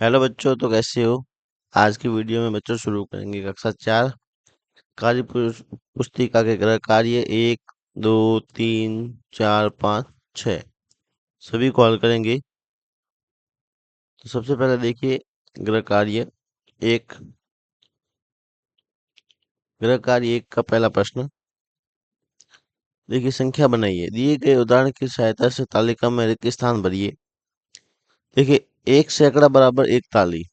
Hello बच्चों, तो कैसे हो। आज की वीडियो में बच्चों शुरू करेंगे कक्षा 4 पुस्तिका के गृह कार्य 1, 2, 3, 4, 5, 6 सभी को हल करेंगे। तो सबसे पहले देखिए गृह कार्य एक। गृह कार्य एक का पहला प्रश्न देखिए, संख्या बनाइए। दिए गए उदाहरण की सहायता से तालिका में रिक्त स्थान भरिए। देखिए, 1 सैकड़ा बराबर 1 ताली।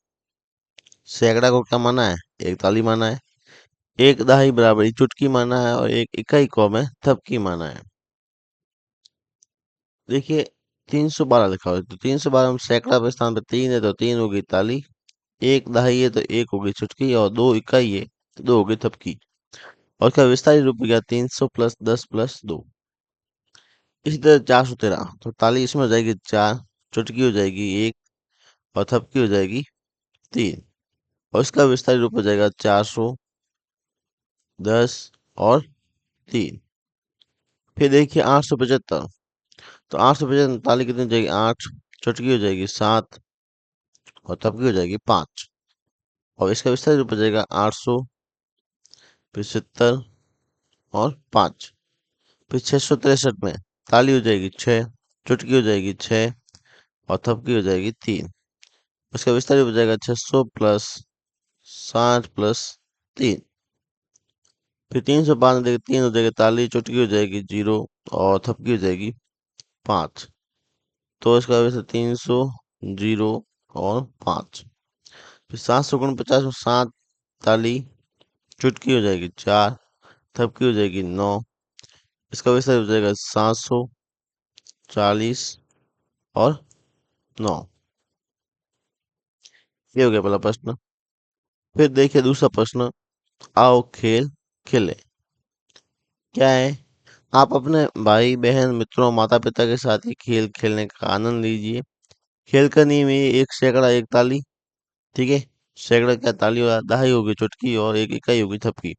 सैकड़ा को क्या माना है? 1 ताली माना है। 1 दहाई बराबर 1 चुटकी माना है और 1 इकाई को हमें थपकी माना है। देखिए, 312 लिखा हुआ है, तो 312 हम सैकड़ा पे स्थान पे 3 है तो 3 होगी ताली। 1 दहाई है तो 1 होगी चुटकी और 2 इकाई है तो 2 होगी थपकी। और इसका विस्तारित रूप गया 300 प्लस 10 प्लस 2। इसी तरह 413, तो ताली इसमें हो जाएगी 4, चुटकी हो जाएगी 1 और थपकी हो जाएगी 3। और इसका विस्तारित रूप हो जाएगा 410 और 3। फिर देखिए 875, तो 875 ताली कितनी हो जाएगी 8, चुटकी हो जाएगी 7 और थपकी हो जाएगी 5। और इसका विस्तार रूप हो जाएगा 875 और 5। फिर 663 में ताली हो जाएगी 6, चुटकी हो जाएगी 6 और थपकी हो जाएगी 3। इसका विस्तार रूप हो जाएगा 600 प्लस 60 प्लस 3। फिर 305 में देखिए 3 हो जाएगी ताली, चुटकी हो जाएगी 0 और थपकी हो जाएगी 5। तो इसका वैसे 300 0 और 5। फिर 749 में 7 ताली, चुटकी हो जाएगी 4, थपकी हो जाएगी 9। इसका विस्तार हो जाएगा 740 और 9। ये हो गया पहला प्रश्न। फिर देखिए दूसरा प्रश्न, आओ खेल खेले। क्या है? आप अपने भाई बहन मित्रों माता पिता के साथ ही खेल खेलने का आनंद लीजिए। खेल का नियम ये 1 सैकड़ा 1 ताली। ठीक है, सैकड़ा क्या ताली और दहाई होगी चुटकी और 1 इकाई होगी थपकी।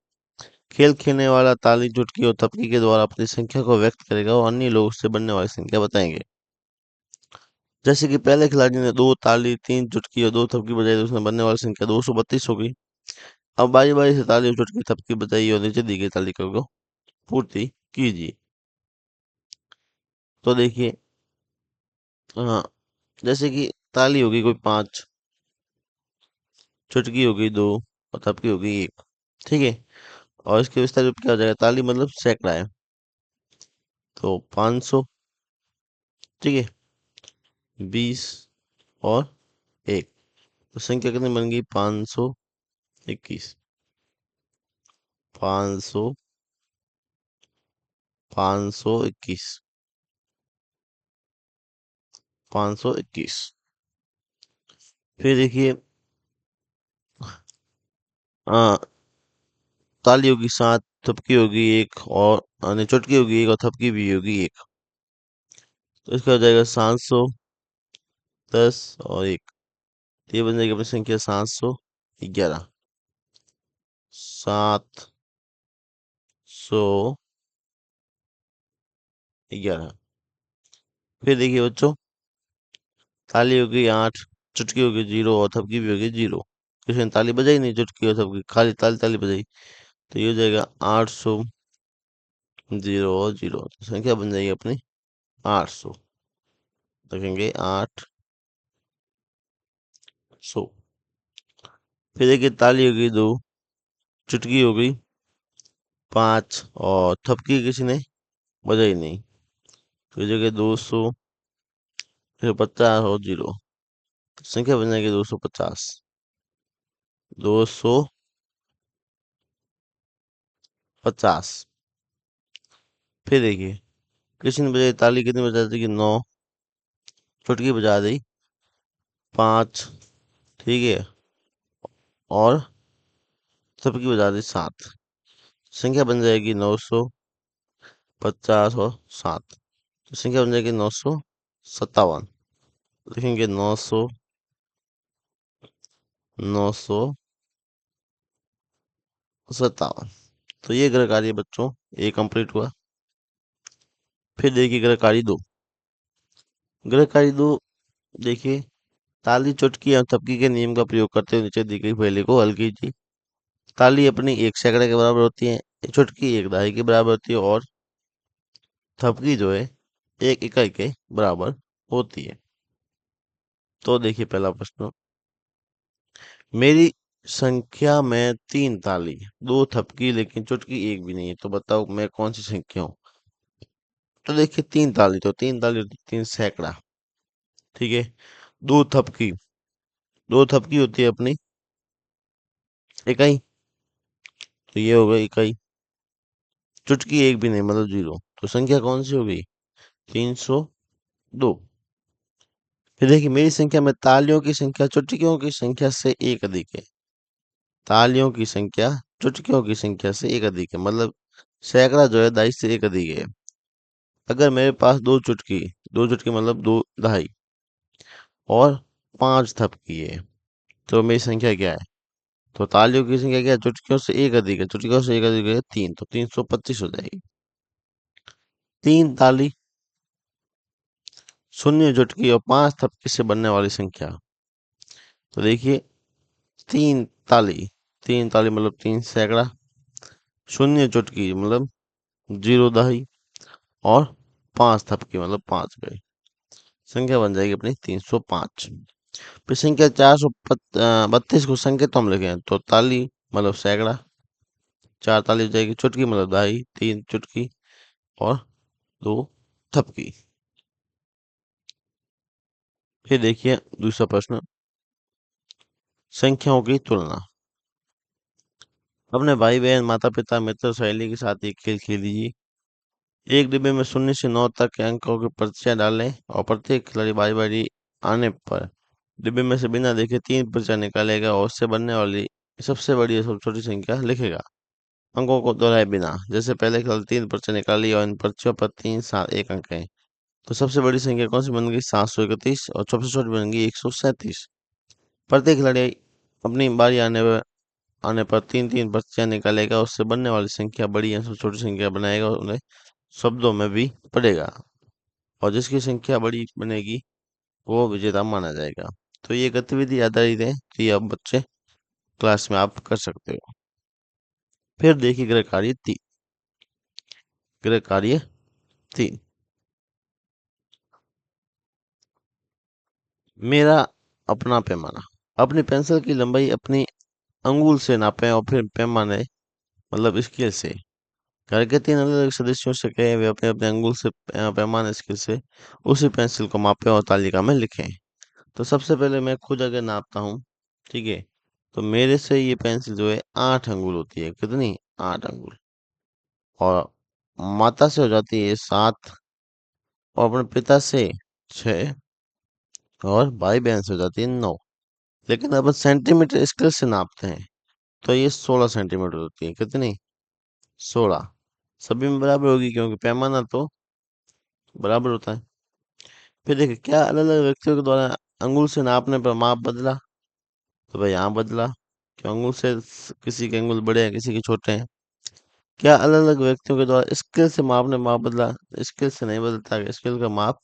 खेल खेलने वाला ताली, चुटकी और थपकी के द्वारा अपनी संख्या को व्यक्त करेगा और अन्य लोग उससे बनने वाली संख्या बताएंगे। जैसे कि पहले खिलाड़ी ने 2 ताली 3 चुटकी और 2 थपकी बजाई तो उसने बनने वाली संख्या 232 होगी। अब बारी बारी से ताली और चुटकी थपकी बजाइए और नीचे दी गई तालिका को पूर्ति कीजिए। तो देखिए, हाँ, जैसे कि ताली होगी कोई 5, चुटकी होगी 2 और थपकी होगी 1। ठीक है, और इसके विस्तार रूप क्या हो जाएगा? ताली मतलब सैकड़ा है तो 500। ठीक है, 20 और 1, तो संख्या कितनी बन गई? 521। 500 521 521। फिर देखिए, आ, ताली होगी 7, थपकी होगी 1 और नहीं, चुटकी होगी 1 और थपकी भी होगी 1। तो इसका हो जाएगा 710 और 1। तो ये बन जाएगी अपनी संख्या 711। 711। फिर देखिए बच्चों, ताली होगी 8, चुटकी होगी 0 और थपकी भी होगी 0। किसी ने ताली बजाई नहीं, चुटकी और थपकी, खाली ताली ताली बजाई। तो ये हो जाएगा 800 0 और 0। तो संख्या बन जाएगी अपनी 800। देखेंगे 800। फिर देखिए ताली होगी 2, चुटकी हो गई 5 और थपकी किसी ने बजाई नहीं। फिर जगह 200, फिर 50 और 0। संख्या बन जाएगी 250। 250। फिर देखिए, किसी ने बजाई ताली, कितनी बजा दी? 9, चुटकी बजा दी 5। ठीक है, और थपकी बजा दी 7। संख्या बन जाएगी 950 और 7। तो संख्या बन जाएगी 957। लिखेंगे 957। तो ये गृह कार्य बच्चों ये कंप्लीट हुआ। फिर देखिए गृह कार्य 2। गृह कार्य 2 देखिए, ताली, चुटकी और थपकी के नियम का प्रयोग करते हुए नीचे दी गई पहेली को हल कीजिए। ताली अपनी 1 सैकड़े के बराबर होती है, चुटकी 1 दहाई के बराबर होती है और थपकी जो है 1 इकाई के बराबर होती है। तो देखिए पहला प्रश्न, मेरी संख्या में 3 ताली, 2 थपकी, लेकिन चुटकी एक भी नहीं है, तो बताओ मैं कौन सी संख्या हूँ। तो देखिए 3 ताली, तो 3 ताली होती है 3 सैकड़ा, ठीक है। 2 थपकी, 2 थपकी होती है अपनी इकाई, तो ये हो गई इकाई। चुटकी एक भी नहीं मतलब 0, तो संख्या कौन सी हो गई, 302। फिर देखिए मेरी संख्या में तालियों की संख्या चुटकियों की संख्या से एक अधिक है। तालियों की संख्या चुटकियों की संख्या से एक अधिक है, मतलब सैकड़ा जो है 2 से एक अधिक है। अगर मेरे पास 2 चुटकी, 2 चुटकी मतलब 2 दहाई और 5 थपकी है, तो मेरी संख्या क्या है। तो तालियों की संख्या क्या है, चुटकियों से एक अधिक है, चुटकियों से एक अधिक है 3, तो 325 हो जाएगी। 3 ताली, 0 चुटकी और 5 थपकी से बनने वाली संख्या। तो देखिए 3 ताली, 3 ताली मतलब 3 सैकड़ा, 0 चुटकी मतलब 0 दहाई और 5 थपकी मतलब 5 गए। संख्या बन जाएगी अपनी 305। फिर संख्या 432 को संकेत हम लिखे, तो ताली मतलब सैकड़ा, 4 ताली हो जाएगी, चुटकी मतलब दहाई, 3 चुटकी और 2 थपकी। फिर देखिए दूसरा प्रश्न, संख्याओं की तुलना। अपने भाई बहन माता पिता मित्र सहेली के साथ एक खेल खेलिए। एक डिब्बे में 0 से 9 तक के अंकों की पर्चियां डालें और प्रत्येक खिलाड़ी बारी बारी आने पर डिब्बे में से बिना देखे 3 पर्चियां निकालेगा और उससे बनने वाली सबसे बड़ी और सबसे छोटी संख्या लिखेगा। अंकों को दोहराए बिना, जैसे पहले खिलाड़ी 3 पर्चियां निकाली और इन पर्चियों पर 3 7 1 अंक है, तो सबसे बड़ी संख्या कौन सी बन गई, 731, और सबसे छोटी बन गई 137। प्रत्येक खिलाड़ी अपनी बारी आने पर 3 3 पर्चियां निकालेगा, उससे बनने वाली संख्या बड़ी या सबसे छोटी संख्या बनाएगा और उन्हें शब्दों में भी पढ़ेगा, और जिसकी संख्या बड़ी बनेगी वो विजेता माना जाएगा। तो ये गतिविधि आधारित है, तो ये अब बच्चे क्लास में आप कर सकते हो। फिर देखिए गृह कार्य 3। मेरा अपना पैमाना। अपनी पेंसिल की लंबाई अपनी अंगुल से नापें और फिर पैमाने मतलब स्केल से। घर के 3 अलग अलग सदस्यों से कहें वे अपने अपने अंगुल से पैमाने स्केल से उसी पेंसिल को मापें और तालिका में लिखें। तो सबसे पहले मैं खुद अगर नापता हूँ, ठीक है, तो मेरे से ये पेंसिल जो है 8 अंगुल होती है, कितनी, 8 अंगुल। और माता से हो जाती है 7, और अपने पिता से 6, और भाई बहन से हो जाती है 9। लेकिन अपन सेंटीमीटर स्केल से नापते हैं, तो ये 16 सेंटीमीटर होती है, कितनी, 16। सभी में बराबर होगी क्योंकि पैमाना तो बराबर होता है। फिर देखिए क्या अलग अलग व्यक्तियों के द्वारा अंगुल से नापने पर माप बदला, तो भाई यहाँ बदला, क्यों, अंगुल से किसी के अंगुल बड़े हैं किसी के छोटे हैं। क्या अलग अलग व्यक्तियों के द्वारा स्केल से मापने माप बदला, स्केल से नहीं बदलता, स्केल का माप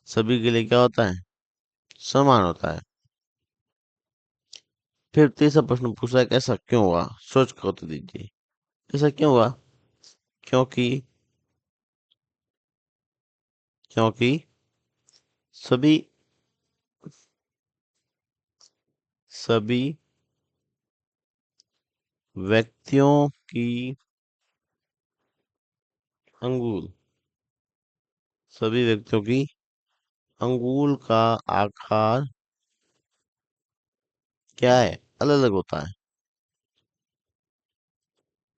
सभी के लिए क्या होता है, समान होता है। फिर तीसरा प्रश्न पूछा है कि ऐसा क्यों हुआ, सोच कर उत्तर दीजिए। ऐसा क्यों हुआ, क्योंकि क्योंकि सभी सभी व्यक्तियों की अंगुल सभी व्यक्तियों की अंगुल का आकार क्या है, अलग अलग होता है।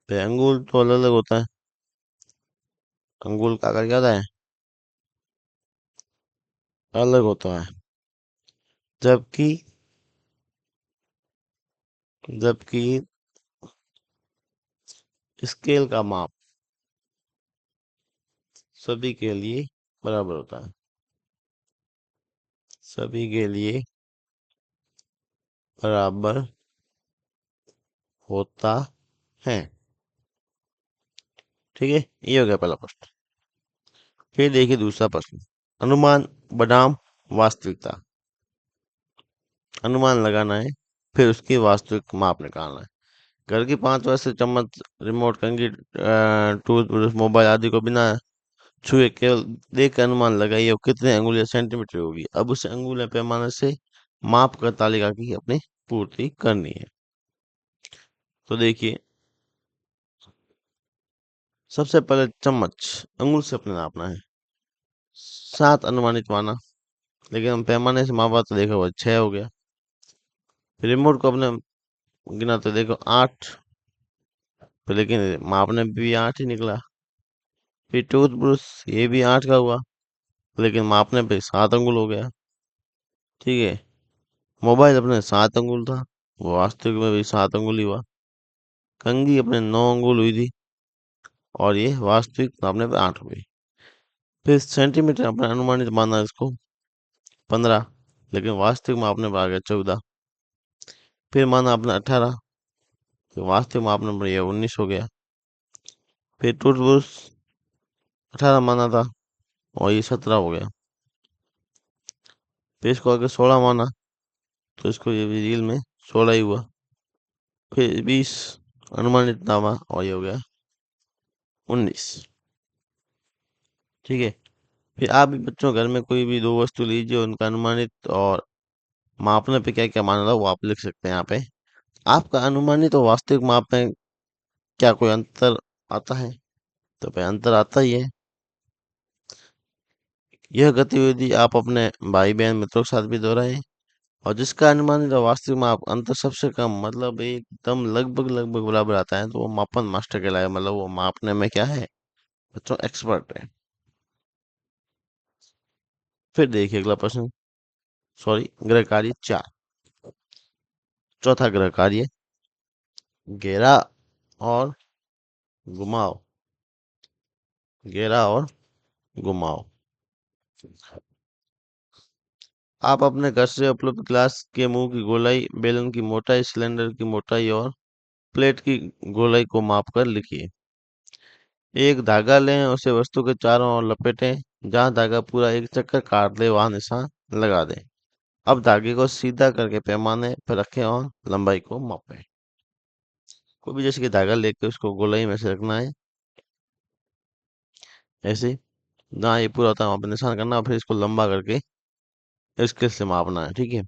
तो अंगुल तो अलग अलग होता है, अंगुल का आकार क्या होता है, अलग होता है। जबकि जबकि स्केल का माप सभी के लिए बराबर होता है, सभी के लिए बराबर होता है, ठीक है। ये हो गया पहला प्रश्न। फिर देखिए दूसरा प्रश्न, अनुमान बनाम वास्तविकता। अनुमान लगाना है, फिर उसकी वास्तविक माप निकालना है। घर की 5 वस्तु चम्मच, रिमोट, कंघी, टूथब्रश, मोबाइल आदि को बिना छुए केवल देख कर अनुमान लगाइए वो कितने अंगुल या सेंटीमीटर होगी। अब उसे अंगुल या पैमाने से माप कर तालिका की अपनी पूर्ति करनी है। तो देखिए, सबसे पहले चम्मच अंगुल से अपने नापना है, 7 अनुमानित माना, लेकिन हम पैमाने से मापा तो देखो वो 6 हो गया। फिर रिमोट को अपने गिना तो देखो 8, तो लेकिन मापने में भी 8 ही निकला। फिर टूथब्रश, ये भी 8 का हुआ, लेकिन मापने पे 7 अंगुल हो गया। ठीक है। मोबाइल अपने 7 अंगुल था, वो वास्तविक में भी 7 अंगुल ही हुआ। कंघी अपने 9 अंगुल हुई थी, और ये वास्तविक मापने पे 8 हो गई। फिर सेंटीमीटर अपने अनुमानित माना इसको 15, लेकिन वास्तविक मापने पे आ गया 14। फिर माना अपने 18, तो वास्तविक मापने पर यह 19 हो गया। फिर टूथब्रश 18 माना था, और ये 17 हो गया। फिर इसको आगे 16 माना, तो इसको ये भी रील में 16 ही हुआ। फिर 20 अनुमानित नामा, और ये हो गया 19। ठीक है। फिर आप भी बच्चों घर में कोई भी दो वस्तु लीजिए, उनका अनुमानित और मापने पे क्या क्या माना था वो आप लिख सकते हैं यहाँ पे। आपका अनुमानित और वास्तविक माप में क्या कोई अंतर आता है? तो भाई अंतर आता ही है। यह गतिविधि आप अपने भाई बहन मित्रों के साथ भी दोहराएं, और जिसका अनुमानित और वास्तविक माप अंतर सबसे कम मतलब एकदम लगभग लगभग बराबर आता है, तो वो मापन मास्टर कहलाएगा, मतलब वो मापने में क्या है बच्चों, एक्सपर्ट है। फिर देखिए अगला प्रश्न, सॉरी, गृह कार्य 4, चौथा गृह कार्य, घेरा और घुमाओ। घेरा और घुमाओ। आप अपने घर से उपलब्ध ग्लास के मुंह की गोलाई, बेलन की मोटाई, सिलेंडर की मोटाई और प्लेट की गोलाई को मापकर लिखिए। एक धागा लें, उसे वस्तु के चारों ओर लपेटें, जहां धागा पूरा एक चक्कर काट दे वहां निशान लगा दें। अब धागे को सीधा करके पैमाने पर रखें और लंबाई को मापें। कोई भी जैसे कि धागा लेके उसको गोलाई में से रखना है, ऐसे जहाँ ये पूरा होता है वहां पर निशान करना, और फिर इसको लंबा करके स्केल से मापना है। ठीक है।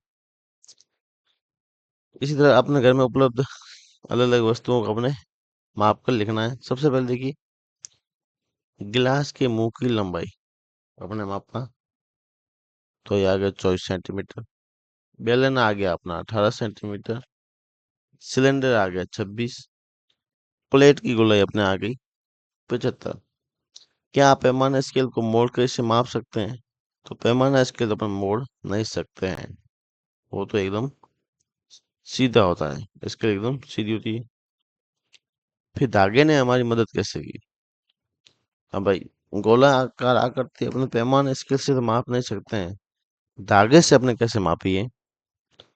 इसी तरह अपने घर में उपलब्ध अलग अलग वस्तुओं को अपने माप कर लिखना है। सबसे पहले देखिए, गिलास के मुंह की लंबाई अपने मापना, तो ये आ गया 24 सेंटीमीटर। बेलन आ गया अपना 18 सेंटीमीटर। सिलेंडर आ गया 26। प्लेट की गोलाई अपने आ गई 75। क्या आप पैमाना स्केल को मोड़ कर इसे माप सकते हैं? तो पैमाना स्केल अपन मोड़ नहीं सकते हैं, वो तो एकदम सीधा होता है, स्केल एकदम सीधी होती है। फिर धागे ने हमारी मदद कैसे की? अब भाई, गोला आकार आकृति अपने पैमाने स्केल से तो माप नहीं सकते हैं, धागे से अपने कैसे मापिए?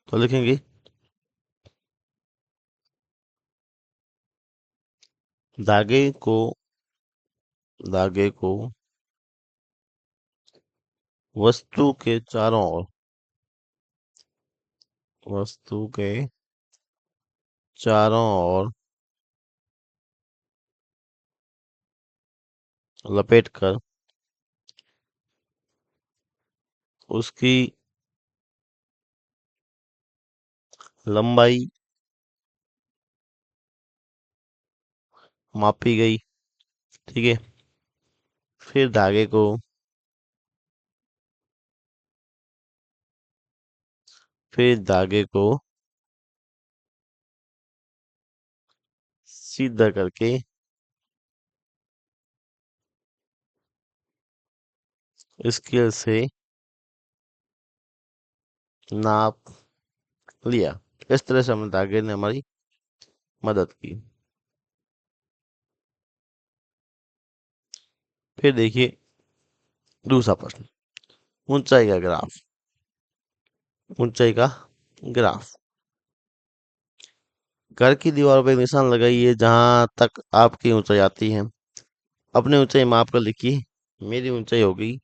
तो लिखेंगे, धागे को धागे को वस्तु के चारों ओर वस्तु के चारों ओर लपेटकर उसकी लंबाई मापी गई। ठीक है। फिर धागे को सीधा करके स्केल से नाप लिया। इस तरह से हमने धागे ने हमारी मदद की। फिर देखिए दूसरा प्रश्न, ऊंचाई का ग्राफ। ऊंचाई का ग्राफ, घर की दीवारों पर एक निशान लगाइए जहां तक आपकी ऊंचाई आती है। अपनी ऊंचाई माप कर लिखिए। मेरी ऊंचाई होगी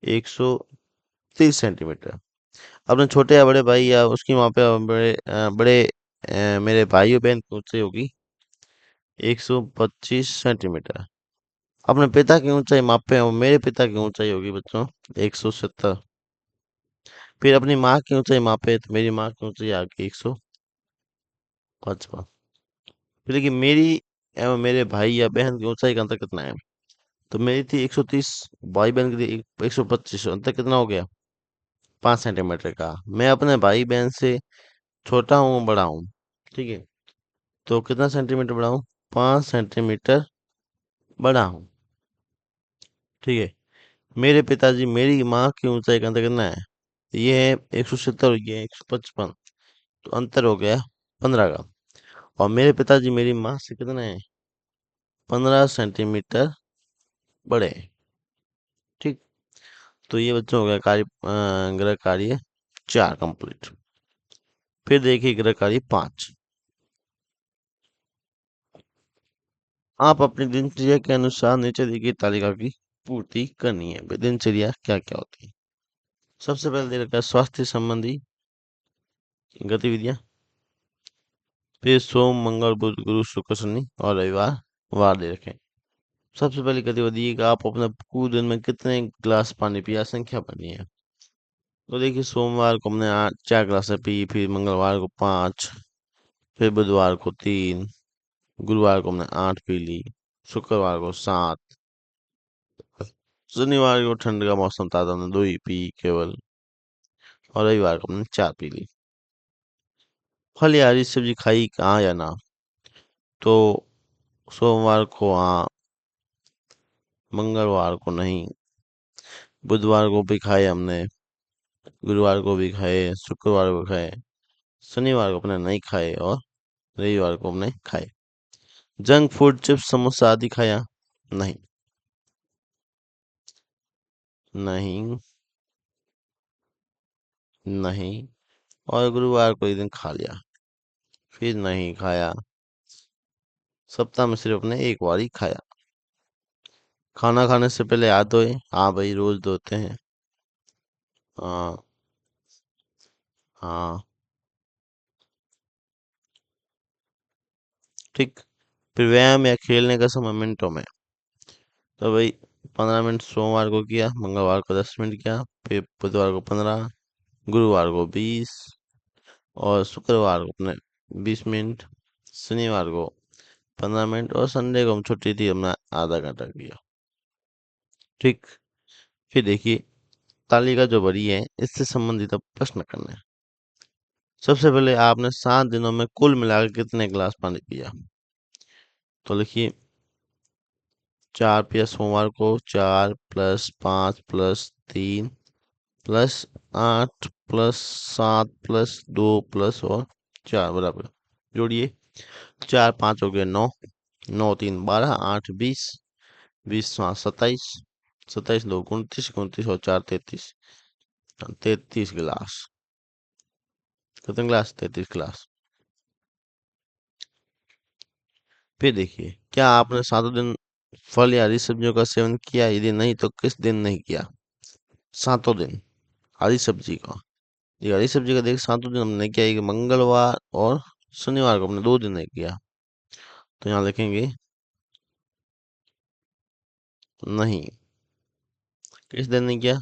130 सेंटीमीटर। अपने छोटे या बड़े भाई या उसकी माँ पे मेरे भाई और बहन की ऊंचाई होगी 125 सेंटीमीटर। अपने पिता की ऊंचाई मापे और मेरे पिता की ऊंचाई होगी बच्चों 170। फिर अपनी माँ की ऊंचाई मापे तो मेरी माँ की ऊंचाई आ गई 155। फिर देखिए मेरी एवं मेरे भाई या बहन की ऊंचाई का अंतर कितना है। तो मेरी थी 130, भाई बहन की थी 125, अंतर कितना हो गया 5 सेंटीमीटर का। मैं अपने भाई बहन से छोटा हूँ बड़ा हूँ, ठीक है। तो कितना सेंटीमीटर बड़ा हूँ, 5 सेंटीमीटर बड़ा हूँ, ठीक है। मेरे पिताजी मेरी माँ की ऊंचाई का अंतर कितना है, ये है 170 और ये है 155, तो अंतर हो गया 15 का। और मेरे पिताजी मेरी माँ से कितने हैं, 15 सेंटीमीटर बड़े हैं, ठीक। तो ये बच्चों हो गया गृह कार्य 4 कंप्लीट। फिर देखिए गृह कार्य 5। आप अपनी दिनचर्या के अनुसार नीचे दी गई तालिका की पूर्ति करनी है। दिनचर्या क्या क्या होती है। सबसे पहले दे रखा है स्वास्थ्य संबंधी गतिविधियां। फिर सोम मंगल बुध गुरु शुक्र शनि और रविवार वार दे रखे हैं। सबसे पहली गतिविधि है कि आप अपने पूरे दिन में कितने गिलास पानी पिया, संख्या पढ़नी है। तो देखिए सोमवार को हमने 4 गिलास पी, फिर मंगलवार को 5, फिर बुधवार को 3, गुरुवार को हमने 8 पी ली, शुक्रवार को 7, शनिवार को ठंड का मौसम था तो हमने 2 ही पी केवल, और रविवार को हमने 4 पी ली। फल या हरी सब्जी खाई कहाँ या ना। तो सोमवार को हाँ, मंगलवार को नहीं, बुधवार को भी खाए हमने, गुरुवार को भी खाए, शुक्रवार को खाए, शनिवार को अपने नहीं खाए, और रविवार को हमने खाए। जंक फूड चिप्स समोसा आदि खाया नहीं। नहीं, नहीं, और गुरुवार को एक दिन खा लिया, फिर नहीं खाया। सप्ताह में सिर्फ अपने एक बार ही खाया। खाना खाने से पहले हाथ धोए, हाँ भाई रोज धोते हैं। हाँ, हाँ, ठीक। फिर व्यायाम या खेलने का समय मिनटों में। तो भाई 15 मिनट सोमवार को किया, मंगलवार को 10 मिनट किया, फिर बुधवार को 15, गुरुवार को 20, और शुक्रवार को अपने 20 मिनट, शनिवार को 15 मिनट, और संडे को हम छुट्टी थी हमने आधा घंटा किया, ठीक। फिर देखिए तालिका जो बड़ी है इससे संबंधित अब प्रश्न करने हैं। सबसे पहले आपने 7 दिनों में कुल मिलाकर कितने गिलास पानी पिया। तो लिखिए 4 पिया सोमवार को, 4 + 5 + 3 +8 + 7 + 2 और 4 बराबर जोड़िए। 4 5 हो गए 9, 9 3 12, 8 20, 20 5 27, 27 2 29, 29 और 4 33, 33 गिलास। कितने गिलास, 33 गिलास। फिर देखिए क्या आपने 7 दिन फल या हरी सब्जियों का सेवन किया, यदि नहीं तो किस दिन नहीं किया। 7 दिन हरी सब्जी का, ये हरी सब्जी का देख 7 दिन हमने किया, एक मंगलवार और शनिवार को हमने 2 दिन नहीं किया। तो यहाँ लिखेंगे नहीं, किस दिन नहीं किया।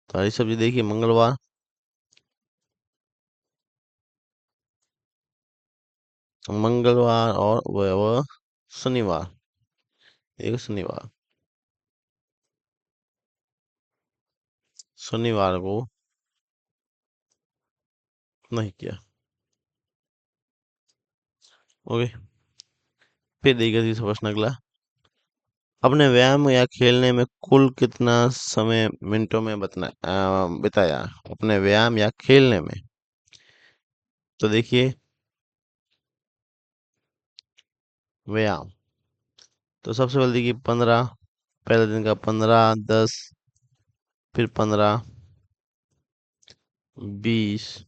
तो हरी सब्जी देखिए मंगलवार, मंगलवार और वह शनिवार, एक शनिवार, शनिवार को नहीं किया। ओके। फिर देखिए तीसरा प्रश्न अगला। अपने व्यायाम या खेलने में कुल कितना समय मिनटों में बिताया। अपने व्यायाम या खेलने में। तो देखिए व्यायाम, तो सबसे पहले देखिए 15, पहले दिन का 15, 10, फिर 15, 20,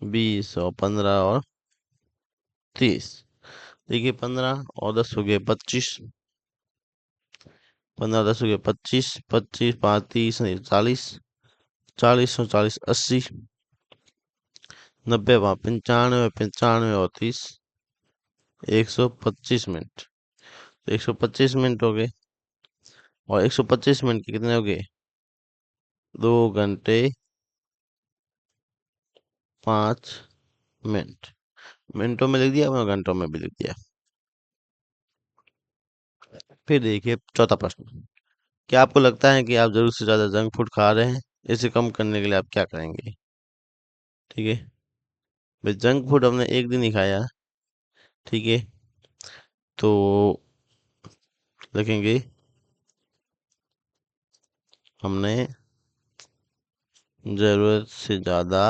20 और 15 और 30। देखिए 15 और 10 हो गए 25, 15 10 हो गए 25, 25 5 30 40, 40 × 40 80, 90 × 95, 95 और 30, 125 मिनट। तो 125 मिनट हो गए, और 125 मिनट के कितने हो गए? 2 घंटे 5 मिनट। मिनटों में लिख दिया, मैं घंटों में भी लिख दिया। फिर देखिए चौथा प्रश्न। क्या आपको लगता है कि आप जरूर से ज्यादा जंक फूड खा रहे हैं? इसे कम करने के लिए आप क्या करेंगे? ठीक है भाई, जंक फूड हमने एक दिन ही खाया, ठीक है, तो लिखेंगे हमने जरूरत से ज्यादा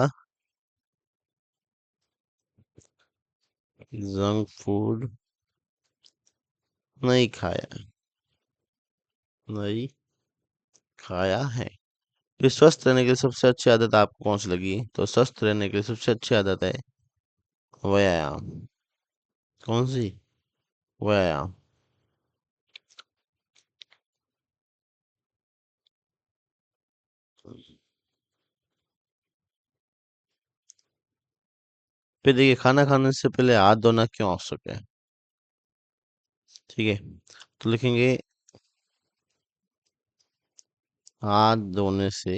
जंक फूड नहीं खाया, नहीं खाया है। फिर स्वस्थ रहने के लिए सबसे अच्छी आदत आपको कौन सी लगी? तो स्वस्थ रहने के लिए सबसे अच्छी आदत है व्यायाम। कौन सी? व्यायाम। फिर देखिए, खाना खाने से पहले हाथ धोना क्यों आवश्यक है? ठीक है, तो लिखेंगे हाथ धोने से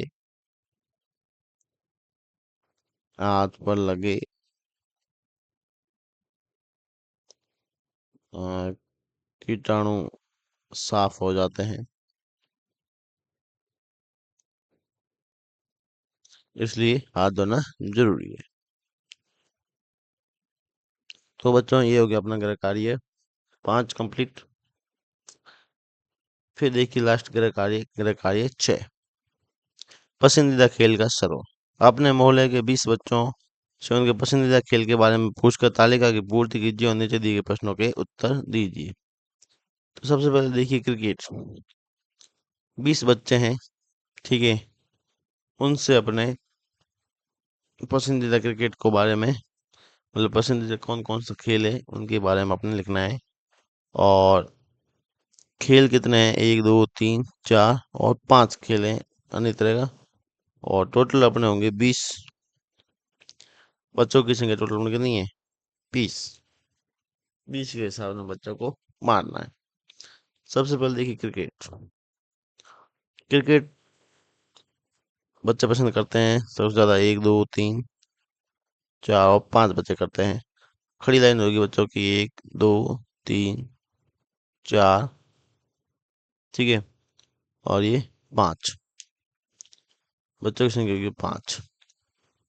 हाथ पर लगे अ, कीटाणु साफ हो जाते हैं, इसलिए हाथ धोना जरूरी है। तो बच्चों, ये हो गया अपना गृह कार्य 5 कंप्लीट। फिर देखिए लास्ट गृह कार्य 6, पसंदीदा खेल का सर्व। अपने मोहल्ले के 20 बच्चों से उनके पसंदीदा खेल के बारे में पूछकर तालिका की पूर्ति कीजिए और नीचे दिए गए प्रश्नों के उत्तर दीजिए। तो सबसे पहले देखिए क्रिकेट। 20 बच्चे हैं, ठीक है, उनसे अपने पसंदीदा क्रिकेट को बारे में, मतलब पसंदीदा कौन कौन सा खेल है उनके बारे में अपने लिखना है। और खेल कितने हैं? 1 2 3 4 और 5 खेल हैं अन्य तरह का। और टोटल अपने होंगे 20। बच्चों की संख्या टोटल में कितनी है? 20। 20 के हिसाब से बच्चों को मारना है। सबसे पहले देखिए क्रिकेट। क्रिकेट बच्चे पसंद करते हैं सबसे ज्यादा, 1 2 3 4 और 5 बच्चे करते हैं। खड़ी लाइन होगी बच्चों की, 1 2 3 4, ठीक है, और ये 5, बच्चों की संख्या होगी 5।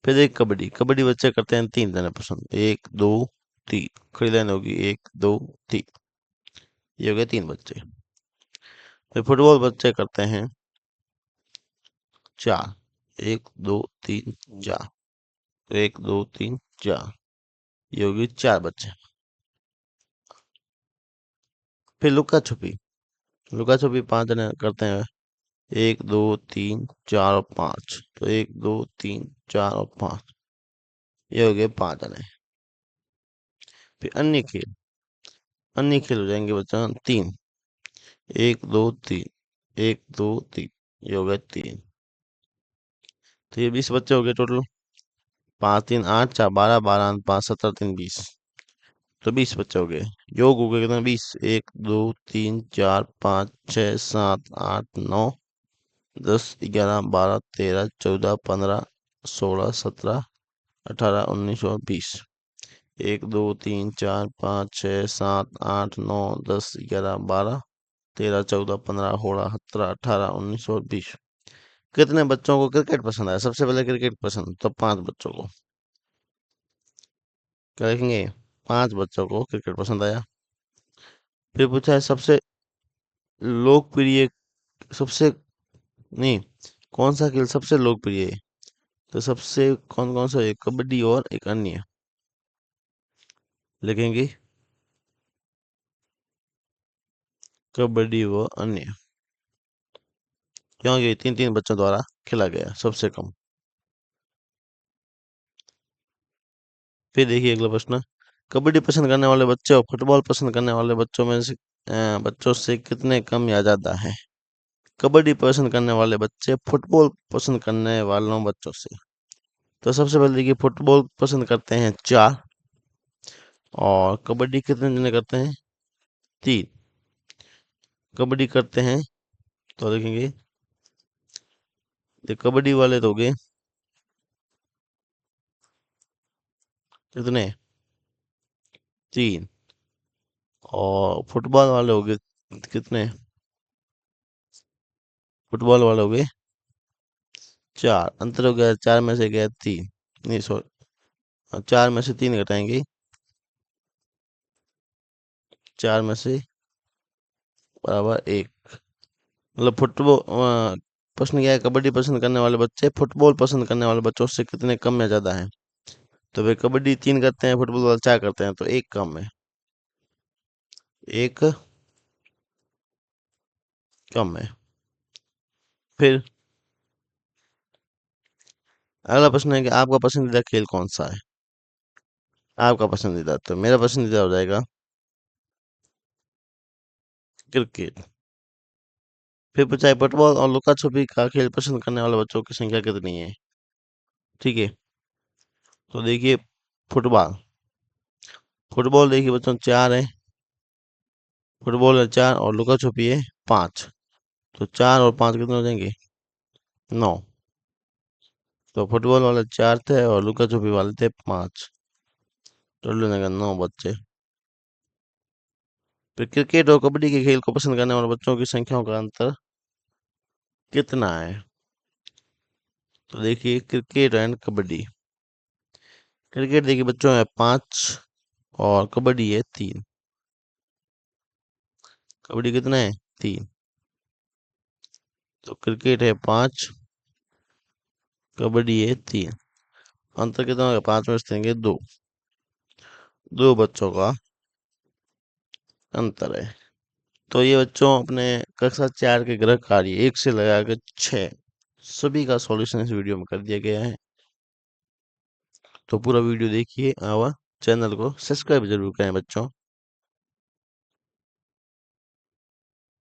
फिर एक कबड्डी। कबड्डी बच्चे करते हैं 3 जने पसंद, 1 2 3। खड़ी लाइन होगी 1 2 3, ये हो गए 3 बच्चे। फिर फुटबॉल बच्चे करते हैं 4, 1 2 3 4, 1 2 3 4, ये होगी 4 बच्चे। फिर लुका छुपी। लुका छुपी 5 जने करते हैं, 1 2 3 4 और 5, तो 1 2 3 4 और 5, ये हो गए 5 जने। फिर अन्य खेल। अन्य खेल हो जाएंगे बच्चा 3, 1 2 3, 1 2 3, ये हो गए 3। तो ये 20 बच्चे हो गए टोटल। 5 3 8 4 12, 12 5 17 3 20, तो 20 बच्चे हो गए। योग हो गए कितने? 20। 1 2 3 4 5 6 7 8 9 10 11 12 13 14 15 16 17 18 19 और 20। 1 2 3 4 5 6 7 8 9 10 11 12 13 14 15 16 17 18 19 और 20। कितने बच्चों को क्रिकेट पसंद आया? सबसे पहले क्रिकेट पसंद, तो 5 बच्चों को। क्या लिखेंगे? 5 बच्चों को क्रिकेट पसंद आया। फिर पूछा है सबसे लोकप्रिय, सबसे, नहीं, कौन सा खेल सबसे लोकप्रिय है? तो सबसे कौन कौन सा है? कबड्डी और एक अन्य, लिखेंगे कबड्डी व अन्य, क्योंकि 3 3 बच्चों द्वारा खेला गया सबसे कम। फिर देखिए अगला प्रश्न। कबड्डी पसंद करने वाले बच्चे और फुटबॉल पसंद करने वाले बच्चों में से बच्चों से कितने कम या ज्यादा है? कबड्डी पसंद करने वाले बच्चे फुटबॉल पसंद करने वालों बच्चों से। तो सबसे पहले देखिए, फुटबॉल पसंद करते हैं 4, और कबड्डी कितने जने करते हैं? 3। कबड्डी करते हैं तो देखेंगे, ये कबड्डी वाले तो हो गए कितने? 3। और फुटबॉल वाले हो गए कितने? फुटबॉल वाले हो गए 4। अंतर हो गया, 4 में से गया 3, नहीं सॉरी, 4 में से 3 घटाएंगे, 4 में से बराबर 1। मतलब फुटबॉल प्रश्न क्या है, कबड्डी पसंद करने वाले बच्चे फुटबॉल पसंद करने वाले बच्चों से कितने कम या ज्यादा हैं? तो वे कबड्डी 3 करते हैं, फुटबॉल वाले 4 करते हैं, तो 1 कम है, 1 कम है। फिर अगला प्रश्न है कि आपका पसंदीदा खेल कौन सा है? आपका पसंदीदा, तो मेरा पसंदीदा हो जाएगा क्रिकेट। फिर पूछा है, फुटबॉल और लुका छुपी का खेल पसंद करने वाले बच्चों की संख्या कितनी है? ठीक है, तो देखिए, फुटबॉल फुटबॉल देखिए बच्चों 4 है, फुटबॉल है 4 और लुका छुपी है 5। तो 4 और 5 कितने हो जाएंगे? 9। तो फुटबॉल वाले 4 थे और लुका छुपी वाले थे 5, टोटल हो जाएगा 9 बच्चे। फिर क्रिकेट और कबड्डी के खेल को पसंद करने वाले बच्चों की संख्याओं का अंतर कितना है? तो देखिए, क्रिकेट एंड कबड्डी, क्रिकेट देखिए बच्चों है 5 और कबड्डी है 3। कबड्डी कितना है? 3। तो क्रिकेट है 5, कबड्डी है 3। अंतर कितना होगा? 5 में से देंगे 2, 2 बच्चों का अंतर है। तो ये बच्चों अपने कक्षा 4 के गृह कार्य 1 से लगा के 6 सभी का सॉल्यूशन इस वीडियो में कर दिया गया है। तो पूरा वीडियो देखिए और चैनल को सब्सक्राइब जरूर करें बच्चों।